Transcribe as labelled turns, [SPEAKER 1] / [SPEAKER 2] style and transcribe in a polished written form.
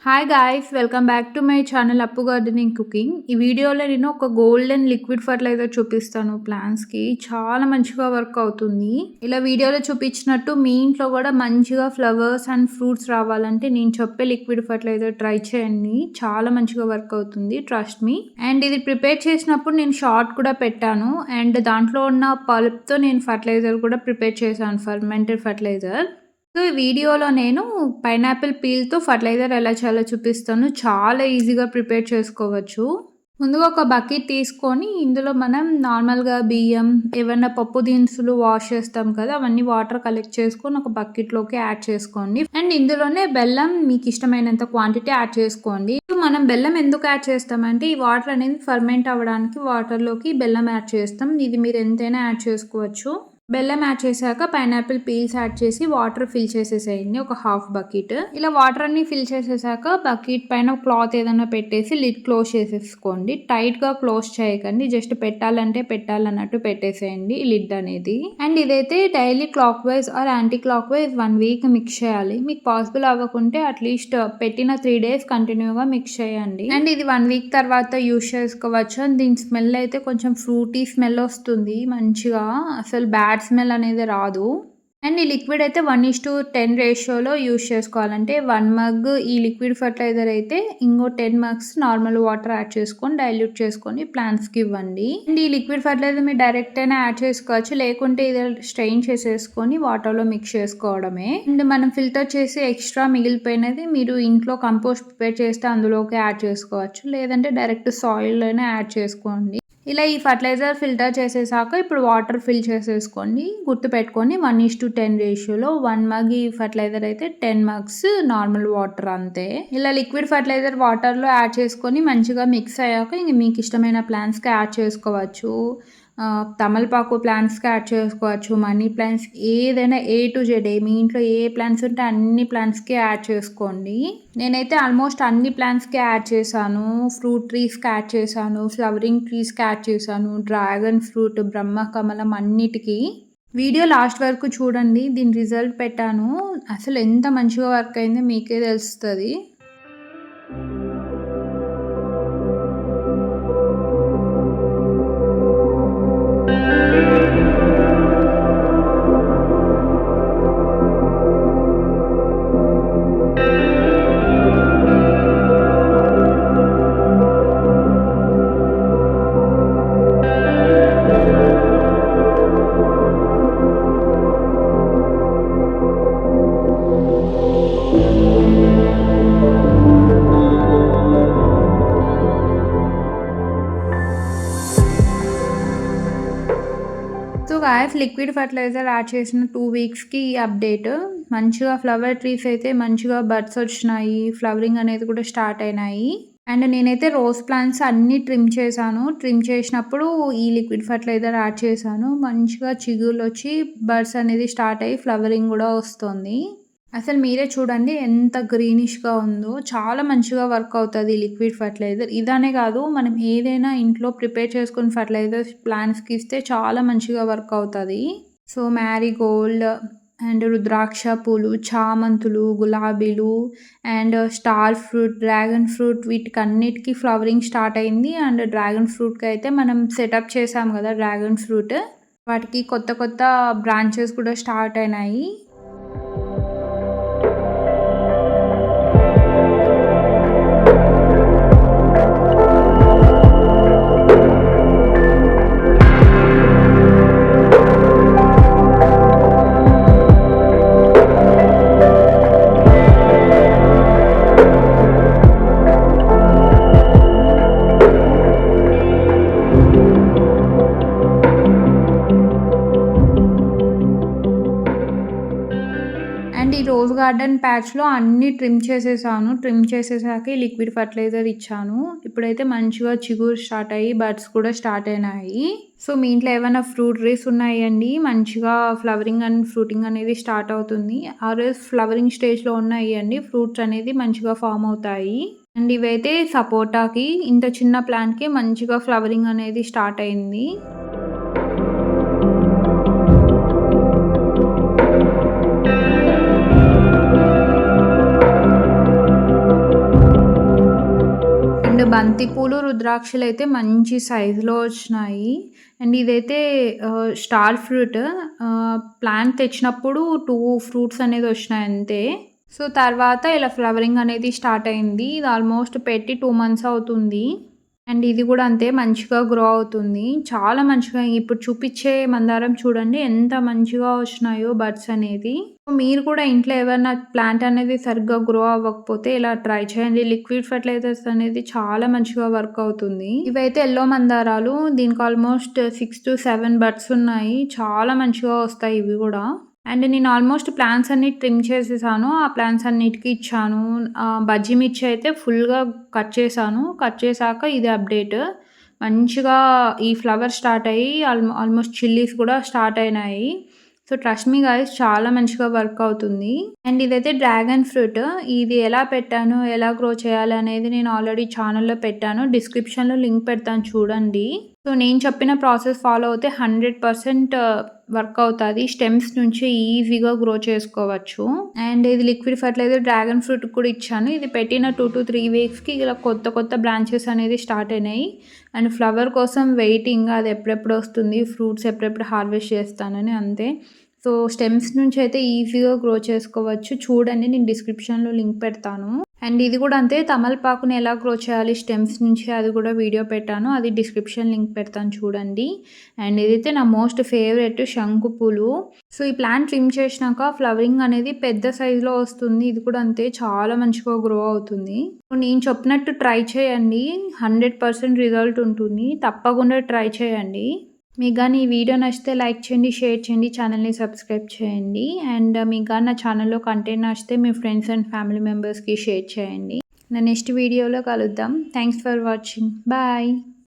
[SPEAKER 1] Hi guys! Welcome back to my channel అప్పు gardening cooking. ఈ వీడియోలో నేను ఒక గోల్డెన్ లిక్విడ్ ఫర్టిలైజర్ చూపిస్తాను ప్లాంట్స్‌కి. చాలా మంచిగా వర్క్ అవుతుంది. ఇలా వీడియోలో చూపించినట్టు మీ ఇంట్లో కూడా మంచిగా ఫ్లవర్స్ అండ్ ఫ్రూట్స్ రావాలంటే నేను చెప్పే లిక్విడ్ ఫర్టిలైజర్ ట్రై చేయండి. చాలా మంచిగా వర్క్ అవుతుంది. Trust me. అండ్ ఇది ప్రిపేర్ చేసినప్పుడు నేను షార్ట్ కూడా పెట్టాను. అండ్ దాంట్లో ఉన్న పల్ప్‌తో నేను ఫర్టిలైజర్ కూడా ప్రిపేర్ చేశాను, ఫర్మెంటెడ్ ఫర్టిలైజర్. సో, ఈ వీడియోలో నేను పైనాపిల్ పీల్‌తో ఫర్టిలైజర్ ఎలా చేయాలో చూపిస్తాను. చాలా ఈజీగా ప్రిపేర్ చేసుకోవచ్చు. ముందుగా ఒక బకెట్ తీసుకొని ఇందులో మనం నార్మల్‌గా బియ్యం, ఏవన్నా పప్పు దినుసులు వాష్ చేస్తాం కదా! అవన్నీ వాటర్ కలెక్ట్ చేసుకొని ఒక బకెట్‌లోకి యాడ్ చేసుకోండి. అండ్ ఇందులోనే బెల్లం మీకు ఇష్టమైనంత క్వాంటిటీ యాడ్ చేసుకోండి. మనం బెల్లం ఎందుకు యాడ్ చేస్తామంటే ఈ వాటర్ అనేది ఫర్మెంట్ అవ్వడానికి వాటర్‌లోకి బెల్లం యాడ్ చేస్తాం. ఇది మీరు ఎంతైనా యాడ్ చేసుకోవచ్చు. బెల్లం యాడ్ చేశాక పైనాపిల్ పీల్స్ యాడ్ చేసి వాటర్ ఫిల్ చేసేసేయండి, ఒక హాఫ్ బకెట్. ఇలా వాటర్ అన్ని ఫిల్ చేసేసాక బకెట్ పైన క్లాత్ ఏదైనా పెట్టేసి లిడ్ క్లోజ్ చేసేసుకోండి. టైట్ గా క్లోజ్ చేయకండి, జస్ట్ పెట్టాలంటే పెట్టాలన్నట్టు పెట్టేసేయండి లిడ్ అనేది. అండ్ ఇదైతే daily clockwise or anticlockwise 1 week mix చేయాలి. మీకు పాసిబుల్ అవ్వకుంటే అట్లీస్ట్ పెట్టిన 3 days కంటిన్యూగా మిక్స్ చేయండి. అండ్ ఇది 1 వీక్ తర్వాత యూస్ చేసుకోవచ్చు. దీని స్మెల్ అయితే కొంచెం ఫ్రూటీ స్మెల్ వస్తుంది మంచిగా, అసలు బ్యాడ్ స్మెల్ అనేది రాదు. అండ్ ఈ లిక్విడ్ అయితే 1:10 రేషియోలో యూస్ చేసుకోవాలంటే 1 మగ్ ఈ లిక్విడ్ ఫర్టిలైజర్ అయితే ఇంకో 10 మగ్స్ నార్మల్ వాటర్ యాడ్ చేసుకొని డైల్యూట్ చేసుకొని ప్లాంట్స్కి ఇవ్వండి. అండ్ ఈ లిక్విడ్ ఫర్టిలైజర్ మీరు డైరెక్ట్ అయినా యాడ్ చేసుకోవచ్చు, లేకుంటే ఇది స్ట్రెయిన్ చేసేసుకొని వాటర్లో మిక్స్ చేసుకోవడమే. అండ్ మనం ఫిల్టర్ చేసి ఎక్స్ట్రా మిగిలిపోయినది మీరు ఇంట్లో కంపోస్ట్ ప్రిపేర్ చేస్తే అందులోకి యాడ్ చేసుకోవచ్చు, లేదంటే డైరెక్ట్ సాయిల్లోనే యాడ్ చేసుకోండి. ఇలా ఈ ఫర్టిలైజర్ ఫిల్టర్ చేసేసాక ఇప్పుడు వాటర్ ఫిల్ చేసేసుకోండి. గుర్తుపెట్టుకొని 1:10 రేషియోలో 1 మగ్ ఈ ఫర్టిలైజర్ అయితే 10 మగ్స్ నార్మల్ వాటర్ అంతే. ఇలా లిక్విడ్ ఫర్టిలైజర్ వాటర్లో యాడ్ చేసుకొని మంచిగా మిక్స్ అయ్యాక ఇంక మీకు ఇష్టమైన ప్లాంట్స్కి యాడ్ చేసుకోవచ్చు. తమలపాకు ప్లాంట్స్కి యాడ్ చేసుకోవచ్చు, మనీ ప్లాంట్స్, ఏదైనా A to Z మీ ఇంట్లో ఏ ప్లాంట్స్ ఉంటే అన్ని ప్లాంట్స్కి యాడ్ చేసుకోండి. నేనైతే ఆల్మోస్ట్ అన్ని ప్లాంట్స్కి యాడ్ చేశాను. ఫ్రూట్ ట్రీస్కి యాడ్ చేశాను, ఫ్లవరింగ్ ట్రీస్కి యాడ్ చేశాను, డ్రాగన్ ఫ్రూట్, బ్రహ్మకమలం అన్నిటికీ. వీడియో లాస్ట్ వరకు చూడండి, దీని రిజల్ట్ పెట్టాను. అసలు ఎంత మంచిగా వర్క్ అయిందో మీకే తెలుస్తుంది. So guys, liquid fertiliser add చేసిన 2 వీక్స్కి అప్డేట్. మంచిగా ఫ్లవర్ ట్రీస్ అయితే మంచిగా బడ్స్ వచ్చినాయి, ఫ్లవరింగ్ అనేది కూడా స్టార్ట్ అయినాయి. అండ్ నేనైతే రోజ్ ప్లాంట్స్ అన్నీ ట్రిమ్ చేశాను. ట్రిమ్ చేసినప్పుడు ఈ లిక్విడ్ ఫర్టిలైజర్ యాడ్ చేశాను. మంచిగా చిగుళ్ళు వచ్చి బడ్స్ అనేది స్టార్ట్ అయ్యి ఫ్లవరింగ్ కూడా వస్తుంది. అసలు మీరే చూడండి ఎంత గ్రీనిష్గా ఉందో. చాలా మంచిగా వర్క్ అవుతుంది లిక్విడ్ ఫర్టిలైజర్. ఇదనే కాదు, మనం ఏదైనా ఇంట్లో ప్రిపేర్ చేసుకుని ఫర్టిలైజర్స్ ప్లాంట్స్కి ఇస్తే చాలా మంచిగా వర్క్ అవుతుంది. సో మ్యారీగోల్డ్ అండ్ రుద్రాక్ష పూలు, చామంతులు, గులాబీలు and star fruit, dragon fruit, వీటికి అన్నిటికీ ఫ్లవరింగ్ స్టార్ట్ అయింది. అండ్ డ్రాగన్ ఫ్రూట్కి అయితే మనం సెటప్ చేసాం కదా డ్రాగన్ ఫ్రూట్, వాటికి కొత్త కొత్త బ్రాంచెస్ కూడా స్టార్ట్ అయినాయి. అండ్ ఈ రోజ్ గార్డెన్ ప్యాచ్లో అన్నీ ట్రిమ్ చేసేసాను. ట్రిమ్ చేసేసాక ఈ లిక్విడ్ ఫర్టిలైజర్ ఇచ్చాను. ఇప్పుడైతే మంచిగా చిగురు స్టార్ట్ అయ్యి బడ్స్ కూడా స్టార్ట్ అయినాయి. సో మీ ఇంట్లో ఏమైనా ఫ్రూట్ ట్రీస్ ఉన్నాయండి, మంచిగా ఫ్లవరింగ్ అండ్ ఫ్రూటింగ్ అనేది స్టార్ట్ అవుతుంది. ఆ రోజు ఫ్లవరింగ్ స్టేజ్లో ఉన్నాయి అండి, ఫ్రూట్స్ అనేది మంచిగా ఫామ్ అవుతాయి. అండ్ ఇవైతే సపోటాకి, ఇంత చిన్న ప్లాంట్కి మంచిగా ఫ్లవరింగ్ అనేది స్టార్ట్ అయింది. బంతి పూలు, రుద్రాక్షలైతే మంచి సైజులో వచ్చినాయి. అండ్ ఇదైతే స్టార్ ఫ్రూట్. ప్లాంట్ తెచ్చినప్పుడు 2 ఫ్రూట్స్ అనేది వచ్చినాయి అంతే. సో, తర్వాత ఇలా ఫ్లవరింగ్ అనేది స్టార్ట్ అయింది. ఇది ఆల్మోస్ట్ పెట్టి 2 మంత్స్ అవుతుంది. అండ్ ఇది కూడా అంతే మంచిగా గ్రో అవుతుంది. చాలా మంచిగా ఇప్పుడు చూపిచ్చే మందారం చూడండి ఎంత మంచిగా వచ్చినాయో బడ్స్ అనేది. మీరు కూడా ఇంట్లో ఏవన్నా ప్లాంట్ అనేది సరిగ్గా గ్రో అవ్వకపోతే ఇలా ట్రై చేయండి. లిక్విడ్ ఫెర్టిలైజర్స్ అనేది చాలా మంచిగా వర్క్ అవుతుంది. ఇవైతే యెల్లో మందారాలు. దీనికి ఆల్మోస్ట్ 6-7 బడ్స్ ఉన్నాయి. చాలా మంచిగా వస్తాయి ఇవి కూడా. అండ్ నేను ఆల్మోస్ట్ ప్లాంట్స్ అన్ని ట్రిమ్ చేసేసాను. ఆ ప్లాంట్స్ అన్నిటికి ఇచ్చాను. బజ్జీ మిర్చి అయితే ఫుల్‌గా కట్ చేశాను. కట్ చేశాక ఇది అప్డేట్. మంచిగా ఈ ఫ్లవర్ స్టార్ట్ అయ్యి ఆల్మోస్ట్ చిల్లీస్ కూడా స్టార్ట్ అయినాయి. సో, ట్రస్ట్ మీ గైస్ చాలా మంచిగా వర్క్ అవుతుంది. అండ్ ఇదైతే డ్రాగన్ ఫ్రూట్. ఇది ఎలా పెట్టాను, ఎలా గ్రో చేయాలి అనేది నేను ఆల్రెడీ ఛానల్‌లో పెట్టాను. డిస్క్రిప్షన్‌లో లింక్ పెడతాను చూడండి. సో, నేను చెప్పిన ప్రాసెస్ ఫాలో అవుతే 100% వర్క్ అవుతాది. స్టెమ్స్ నుంచి ఈజీగా గ్రో చేసుకోవచ్చు. అండ్ ఇది లిక్విడ్ ఫెర్టిలైజర్ డ్రాగన్ ఫ్రూట్‌కి కూడా ఇచ్చాను. ఇది పెట్టిన 2-3 వీక్స్‌కి ఇలా కొత్త బ్రాంచెస్ అనేది స్టార్ట్ అయినాయి. అండ్ ఫ్లవర్ కోసం వెయిటింగ్. అది ఎప్పుడెప్పుడు వస్తుంది, ఫ్రూట్స్ ఎప్పుడెప్పుడు హార్వెస్ట్ చేస్తానని అంతే. సో, స్టెమ్స్ నుంచి అయితే ఈజీగా గ్రో చేసుకోవచ్చు. చూడండి నేను డిస్క్రిప్షన్‌లో లింక్ పెడతాను. అండ్ ఇది కూడా అంతే తమలపాకుని ఎలా గ్రో చేయాలి స్టెమ్స్ నుంచి అది కూడా వీడియో పెట్టాను. అది డిస్క్రిప్షన్ లింక్ పెడతాను చూడండి. అండ్ ఇదైతే నా మోస్ట్ ఫేవరెట్ శంకు పూలు. సో, ఈ ప్లాంట్ ట్రిమ్ చేసినాక ఫ్లవరింగ్ అనేది పెద్ద సైజులో వస్తుంది. ఇది కూడా అంతే చాలా మంచిగా గ్రో అవుతుంది. నేను చెప్పినట్టు ట్రై చేయండి. 100% రిజల్ట్ ఉంటుంది. తప్పకుండా ట్రై చేయండి. మీకు గాని ఈ వీడియో నచ్చితే లైక్ చేయండి, షేర్ చేయండి, ఛానల్‌ని సబ్స్క్రైబ్ చేయండి. అండ్ మీకు గాని నా ఛానల్‌లో కంటెంట్ నచ్చితే మీ ఫ్రెండ్స్ అండ్ ఫ్యామిలీ మెంబర్స్‌కి షేర్ చేయండి. నా నెక్స్ట్ వీడియోలో కలుద్దాం. Thanks for watching. బాయ్.